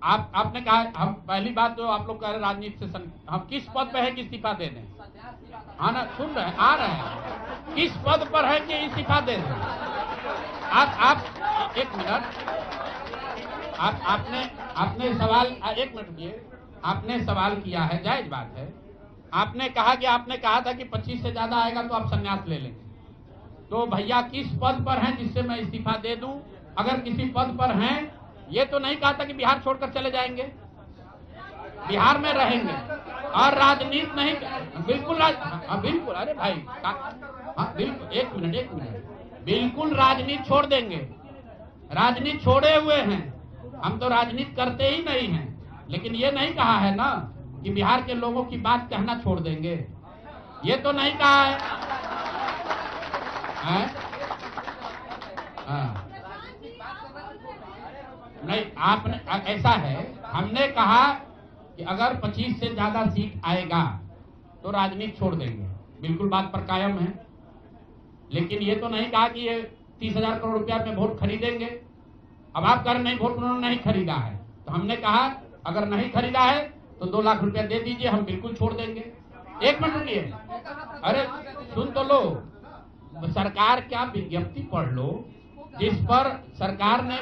आपने कहा, हम पहली बात तो आप लोग कह रहे राजनीति से हम किस पद पे है कि इस्तीफा दे दें? हाँ ना, सुन रहे हैं, आ रहे हैं, किस पद पर है कि इस्तीफा दे दें? आप एक मिनट, आपने सवाल, एक मिनट रुकिए, आपने सवाल किया है, जायज बात है। आपने कहा था कि 25 से ज्यादा आएगा तो आप संन्यास ले लेंगे। तो भैया किस पद पर हैं जिससे मैं इस्तीफा दे दूं? अगर किसी पद पर हैं, ये तो नहीं कहा था कि बिहार छोड़कर चले जाएंगे, बिहार में रहेंगे और राजनीति नहीं, बिल्कुल बिल्कुल, अरे भाई, हाँ बिल्कुल, एक मिनट, बिल्कुल राजनीति छोड़ देंगे, राजनीति छोड़े हुए हैं, हम तो राजनीति करते ही नहीं हैं। लेकिन ये नहीं कहा है ना कि बिहार के लोगों की बात कहना छोड़ देंगे, ये तो नहीं कहा है, हाँ। नहीं, आपने, ऐसा है, हमने कहा कि अगर 25 से ज्यादा सीट आएगा तो राजनीति छोड़ देंगे, बिल्कुल बात पर कायम है। लेकिन ये तो नहीं कहा कि ये 30,000 करोड़ रुपया में वोट खरीदेंगे। अब आप कह रहे नहीं, वोट उन्होंने नहीं खरीदा है, तो हमने कहा अगर नहीं खरीदा है तो 2 लाख रुपया दे दीजिए, हम बिल्कुल छोड़ देंगे। एक मिनट रुकिए, अरे सुन तो लो, सरकार क्या विज्ञप्ति पढ़ लो जिस पर सरकार ने,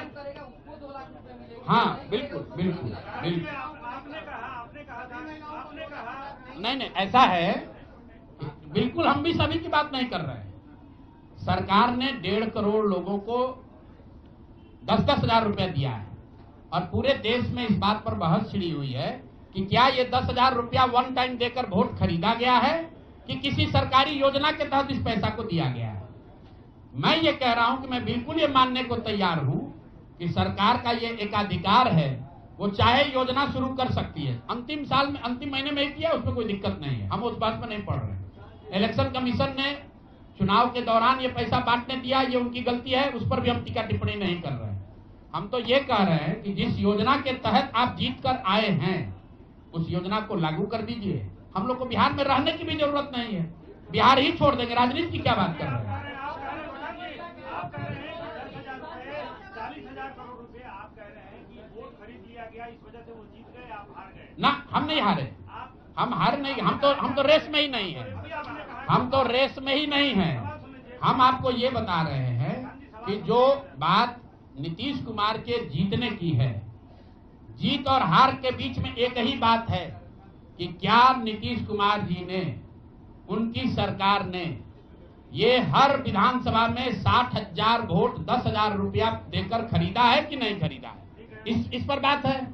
हाँ बिल्कुल बिल्कुल बिल्कुल, नहीं ऐसा है, बिल्कुल हम भी सभी की बात नहीं कर रहे हैं। सरकार ने 1.5 करोड़ लोगों को 10-10 हजार रुपया दिया है और पूरे देश में इस बात पर बहस छिड़ी हुई है कि क्या ये 10 हजार रुपया वन टाइम देकर वोट खरीदा गया है कि किसी सरकारी योजना के तहत इस पैसा को दिया गया है। मैं ये कह रहा हूं कि मैं बिल्कुल ये मानने को तैयार हूं कि सरकार का ये एकाधिकार है, वो चाहे योजना शुरू कर सकती है, अंतिम साल में, अंतिम महीने में ही किया, उसमें कोई दिक्कत नहीं है, हम उस बात में नहीं पढ़ रहे। इलेक्शन कमीशन ने चुनाव के दौरान ये पैसा बांटने दिया, ये उनकी गलती है, उस पर भी हम टीका टिप्पणी नहीं कर रहे हैं। हम तो ये कह रहे हैं कि जिस योजना के तहत आप जीत कर आए हैं उस योजना को लागू कर दीजिए। हम लोग को बिहार में रहने की भी जरूरत नहीं है, बिहार ही छोड़ देंगे, राजनीति की क्या बात कर रहे हैं? ना, हम नहीं हारे, हम हार नहीं, हम तो रेस में ही नहीं है, हम तो रेस में ही नहीं है। हम आपको ये बता रहे हैं कि जो बात नीतीश कुमार के जीतने की है, जीत और हार के बीच में एक ही बात है कि क्या नीतीश कुमार जी ने, उनकी सरकार ने ये हर विधानसभा में 60,000 वोट 10,000 रुपया देकर खरीदा है कि नहीं खरीदा है, इस पर बात है।